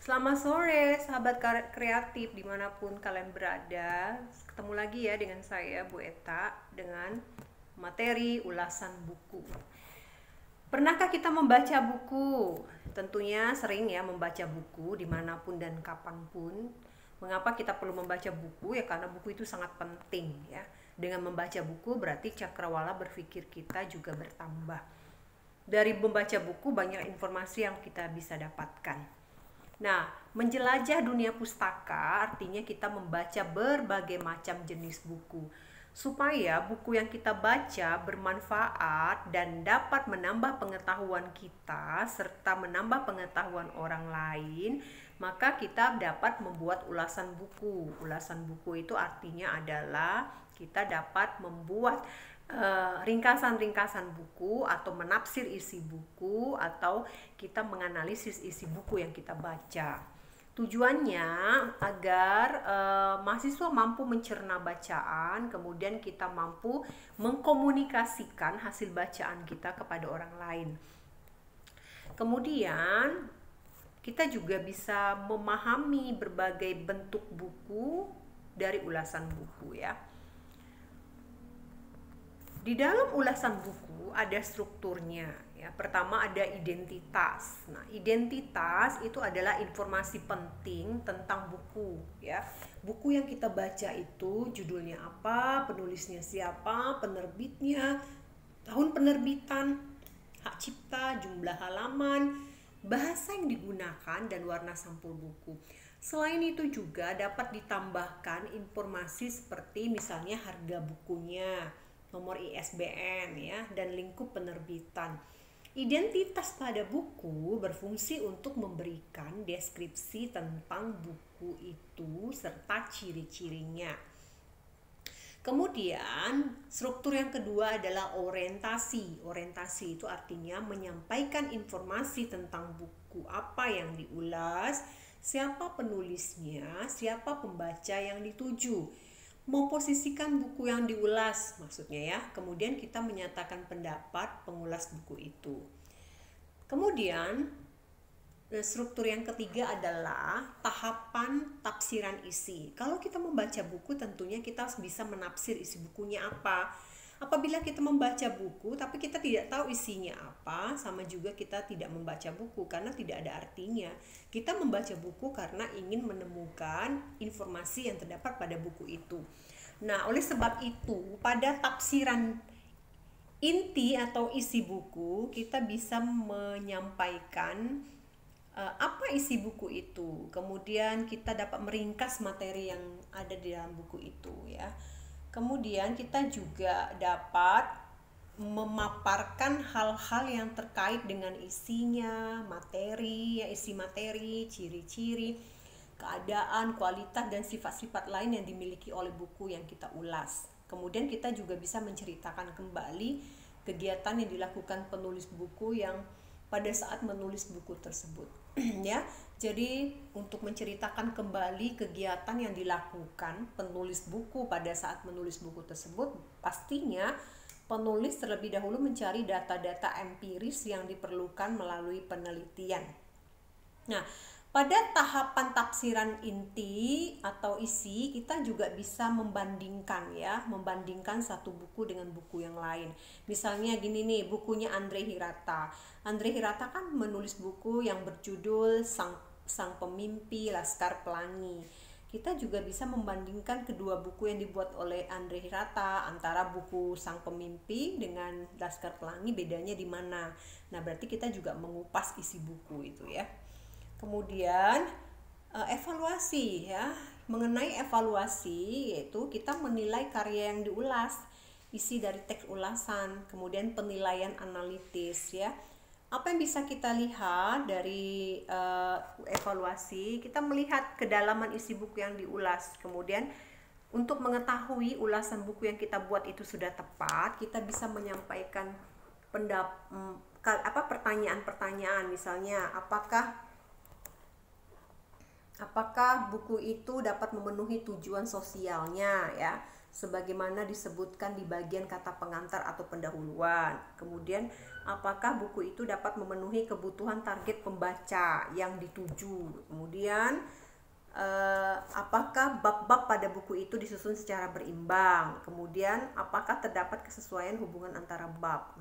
Selamat sore, sahabat kreatif dimanapun kalian berada. Ketemu lagi ya dengan saya, Bu Eta, dengan materi ulasan buku. Pernahkah kita membaca buku? Tentunya sering ya membaca buku dimanapun dan kapanpun. Mengapa kita perlu membaca buku? Ya karena buku itu sangat penting ya. Dengan membaca buku berarti cakrawala berpikir kita juga bertambah. Dari membaca buku banyak informasi yang kita bisa dapatkan. Nah, menjelajah dunia pustaka artinya kita membaca berbagai macam jenis buku. Supaya buku yang kita baca bermanfaat dan dapat menambah pengetahuan kita serta menambah pengetahuan orang lain, maka kita dapat membuat ulasan buku. Ulasan buku itu artinya adalah kita dapat membuat ringkasan-ringkasan buku atau menafsir isi buku atau kita menganalisis isi buku yang kita baca. Tujuannya agar mahasiswa mampu mencerna bacaan, kemudian kita mampu mengkomunikasikan hasil bacaan kita kepada orang lain. Kemudian kita juga bisa memahami berbagai bentuk buku dari ulasan buku ya. Di dalam ulasan buku ada strukturnya ya. Pertama ada identitas. Nah, identitas itu adalah informasi penting tentang buku ya. Buku yang kita baca itu judulnya apa, penulisnya siapa, penerbitnya, tahun penerbitan, hak cipta, jumlah halaman, bahasa yang digunakan dan warna sampul buku. Selain itu juga dapat ditambahkan informasi seperti misalnya harga bukunya, nomor ISBN ya, dan lingkup penerbitan. Identitas pada buku berfungsi untuk memberikan deskripsi tentang buku itu serta ciri-cirinya. Kemudian struktur yang kedua adalah orientasi. Orientasi itu artinya menyampaikan informasi tentang buku apa yang diulas, siapa penulisnya, siapa pembaca yang dituju, memposisikan buku yang diulas maksudnya ya. Kemudian kita menyatakan pendapat pengulas buku itu. Kemudian struktur yang ketiga adalah tahapan tafsiran isi. Kalau kita membaca buku tentunya kita bisa menafsir isi bukunya apa. Apabila kita membaca buku tapi kita tidak tahu isinya apa, sama juga kita tidak membaca buku karena tidak ada artinya. Kita membaca buku karena ingin menemukan informasi yang terdapat pada buku itu. Nah, oleh sebab itu, pada tafsiran inti atau isi buku, kita bisa menyampaikan apa isi buku itu. Kemudian kita dapat meringkas materi yang ada di dalam buku itu ya. Kemudian kita juga dapat memaparkan hal-hal yang terkait dengan isinya, materi, ya isi materi, ciri-ciri, keadaan, kualitas, dan sifat-sifat lain yang dimiliki oleh buku yang kita ulas. Kemudian kita juga bisa menceritakan kembali kegiatan yang dilakukan penulis buku yang pada saat menulis buku tersebut ya. Jadi untuk menceritakan kembali kegiatan yang dilakukan penulis buku pada saat menulis buku tersebut, pastinya penulis terlebih dahulu mencari data-data empiris yang diperlukan melalui penelitian. Nah, pada tahapan tafsiran inti atau isi, kita juga bisa membandingkan ya, membandingkan satu buku dengan buku yang lain. Misalnya gini nih, bukunya Andre Hirata. Andre Hirata kan menulis buku yang berjudul Sang Pemimpi Laskar Pelangi. Kita juga bisa membandingkan kedua buku yang dibuat oleh Andre Hirata, antara buku Sang Pemimpi dengan Laskar Pelangi, bedanya di mana. Nah, berarti kita juga mengupas isi buku itu ya. Kemudian evaluasi ya. Mengenai evaluasi yaitu kita menilai karya yang diulas, isi dari teks ulasan, kemudian penilaian analitis ya. Apa yang bisa kita lihat dari evaluasi? Kita melihat kedalaman isi buku yang diulas. Kemudian untuk mengetahui ulasan buku yang kita buat itu sudah tepat, kita bisa menyampaikan pertanyaan-pertanyaan, misalnya apakah buku itu dapat memenuhi tujuan sosialnya ya, sebagaimana disebutkan di bagian kata pengantar atau pendahuluan. Kemudian, apakah buku itu dapat memenuhi kebutuhan target pembaca yang dituju. Kemudian, apakah bab-bab pada buku itu disusun secara berimbang. Kemudian, apakah terdapat kesesuaian hubungan antara bab.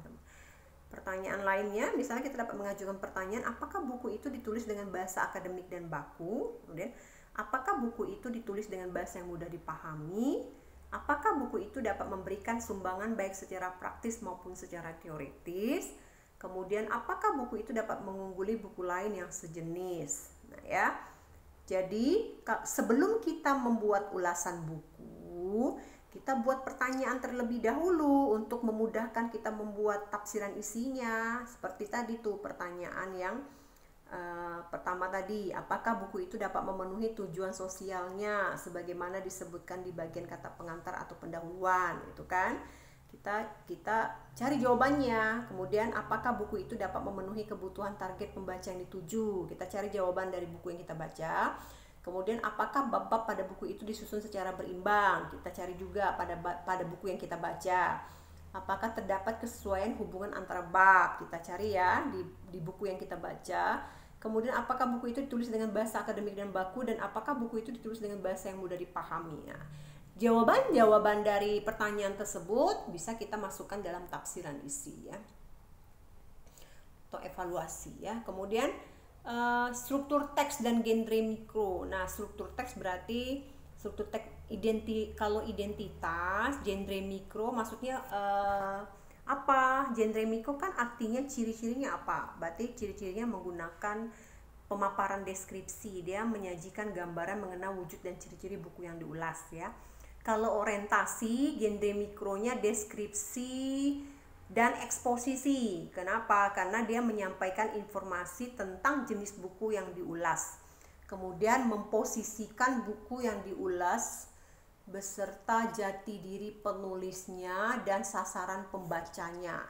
Pertanyaan lainnya, misalnya kita dapat mengajukan pertanyaan, apakah buku itu ditulis dengan bahasa akademik dan baku? Kemudian, apakah buku itu ditulis dengan bahasa yang mudah dipahami? Apakah buku itu dapat memberikan sumbangan baik secara praktis maupun secara teoritis? Kemudian, apakah buku itu dapat mengungguli buku lain yang sejenis? Nah, ya. Jadi, sebelum kita membuat ulasan buku, kita buat pertanyaan terlebih dahulu untuk memudahkan kita membuat tafsiran isinya. Seperti tadi tuh pertanyaan yang pertama tadi, apakah buku itu dapat memenuhi tujuan sosialnya sebagaimana disebutkan di bagian kata pengantar atau pendahuluan, itu kan? Kita cari jawabannya. Kemudian, apakah buku itu dapat memenuhi kebutuhan target pembaca yang dituju? Kita cari jawaban dari buku yang kita baca. Kemudian, apakah bab-bab pada buku itu disusun secara berimbang? Kita cari juga pada buku yang kita baca. Apakah terdapat kesesuaian hubungan antara bab? Kita cari ya di buku yang kita baca. Kemudian, apakah buku itu ditulis dengan bahasa akademik dan baku, dan apakah buku itu ditulis dengan bahasa yang mudah dipahami? Nah, jawaban dari pertanyaan tersebut bisa kita masukkan dalam tafsiran isi ya, atau evaluasi ya. Kemudian, struktur teks dan genre mikro. Nah, struktur teks berarti struktur teks kalau identitas, genre mikro maksudnya apa? Genre mikro kan artinya ciri-cirinya apa? Berarti ciri-cirinya menggunakan pemaparan deskripsi, dia menyajikan gambaran mengenai wujud dan ciri-ciri buku yang diulas ya. Kalau orientasi, genre mikronya deskripsi dan eksposisi. Kenapa? Karena dia menyampaikan informasi tentang jenis buku yang diulas. Kemudian memposisikan buku yang diulas beserta jati diri penulisnya dan sasaran pembacanya,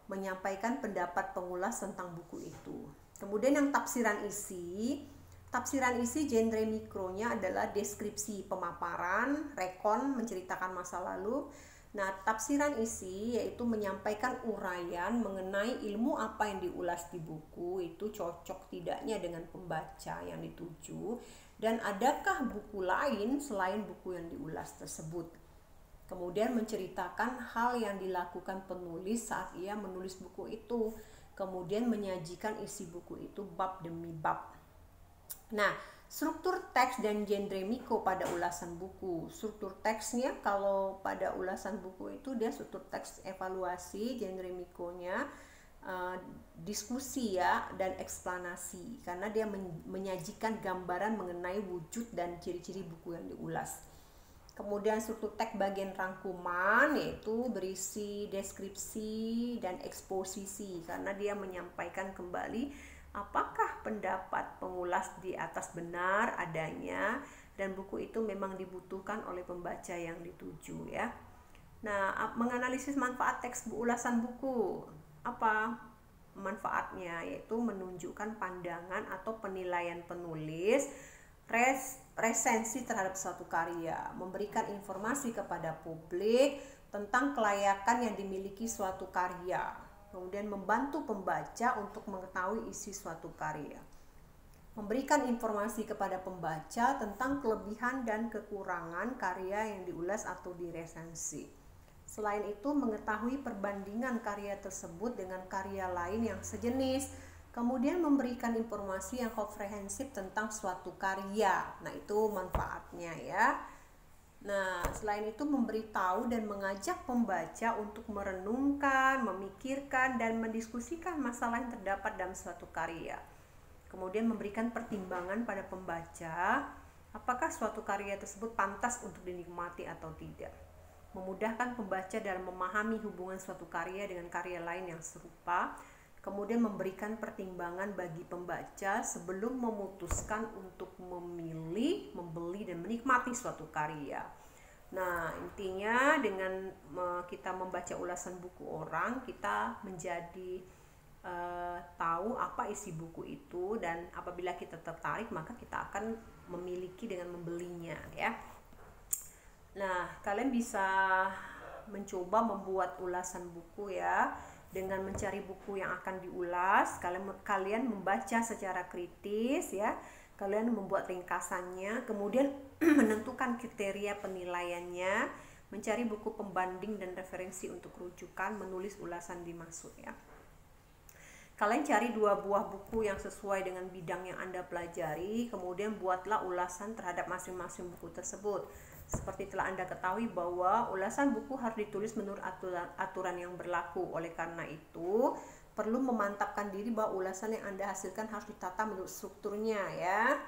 menyampaikan pendapat pengulas tentang buku itu. Kemudian yang tafsiran isi genre mikronya adalah deskripsi pemaparan, rekon menceritakan masa lalu. Nah, tafsiran isi yaitu menyampaikan uraian mengenai ilmu apa yang diulas di buku itu cocok tidaknya dengan pembaca yang dituju, dan adakah buku lain selain buku yang diulas tersebut. Kemudian menceritakan hal yang dilakukan penulis saat ia menulis buku itu. Kemudian menyajikan isi buku itu bab demi bab. Nah, struktur teks dan genre mikro pada ulasan buku. Struktur teksnya kalau pada ulasan buku itu dia struktur teks evaluasi, genre mikronya diskusi ya dan eksplanasi, karena dia menyajikan gambaran mengenai wujud dan ciri-ciri buku yang diulas. Kemudian struktur teks bagian rangkuman yaitu berisi deskripsi dan eksposisi, karena dia menyampaikan kembali apakah pendapat pengulas di atas benar adanya dan buku itu memang dibutuhkan oleh pembaca yang dituju ya. Nah, menganalisis manfaat teks ulasan buku. Apa manfaatnya? Yaitu menunjukkan pandangan atau penilaian penulis, resensi terhadap suatu karya, memberikan informasi kepada publik tentang kelayakan yang dimiliki suatu karya, kemudian membantu pembaca untuk mengetahui isi suatu karya, memberikan informasi kepada pembaca tentang kelebihan dan kekurangan karya yang diulas atau diresensi. Selain itu, mengetahui perbandingan karya tersebut dengan karya lain yang sejenis, kemudian memberikan informasi yang komprehensif tentang suatu karya. Nah, itu manfaatnya ya. Nah, selain itu memberitahu dan mengajak pembaca untuk merenungkan, memikirkan, dan mendiskusikan masalah yang terdapat dalam suatu karya. Kemudian memberikan pertimbangan pada pembaca, apakah suatu karya tersebut pantas untuk dinikmati atau tidak. Memudahkan pembaca dalam memahami hubungan suatu karya dengan karya lain yang serupa. Kemudian memberikan pertimbangan bagi pembaca sebelum memutuskan untuk memilih, membeli, dan menikmati suatu karya. Nah, intinya dengan kita membaca ulasan buku orang, kita menjadi tahu apa isi buku itu, dan apabila kita tertarik maka kita akan memiliki dengan membelinya ya. Nah, kalian bisa mencoba membuat ulasan buku ya, dengan mencari buku yang akan diulas. Kalian membaca secara kritis ya, kalian membuat ringkasannya, kemudian menentukan kriteria penilaiannya, mencari buku pembanding dan referensi untuk rujukan, menulis ulasan dimaksud ya. Kalian cari 2 buah buku yang sesuai dengan bidang yang Anda pelajari, kemudian buatlah ulasan terhadap masing-masing buku tersebut. Seperti telah Anda ketahui bahwa ulasan buku harus ditulis menurut aturan yang berlaku. Oleh karena itu, perlu memantapkan diri bahwa ulasan yang Anda hasilkan harus ditata menurut strukturnya ya.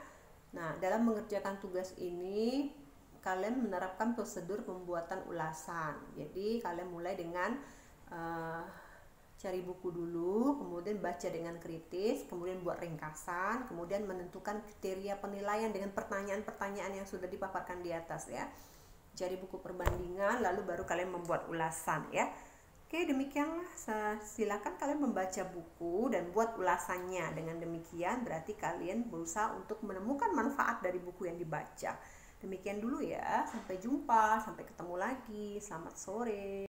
Nah, dalam mengerjakan tugas ini, kalian menerapkan prosedur pembuatan ulasan. Jadi, kalian mulai dengan cari buku dulu, kemudian baca dengan kritis, kemudian buat ringkasan, kemudian menentukan kriteria penilaian dengan pertanyaan-pertanyaan yang sudah dipaparkan di atas ya. Cari buku perbandingan, lalu baru kalian membuat ulasan ya. Oke, demikianlah. Silakan kalian membaca buku dan buat ulasannya. Dengan demikian berarti kalian berusaha untuk menemukan manfaat dari buku yang dibaca. Demikian dulu ya. Sampai jumpa, sampai ketemu lagi. Selamat sore.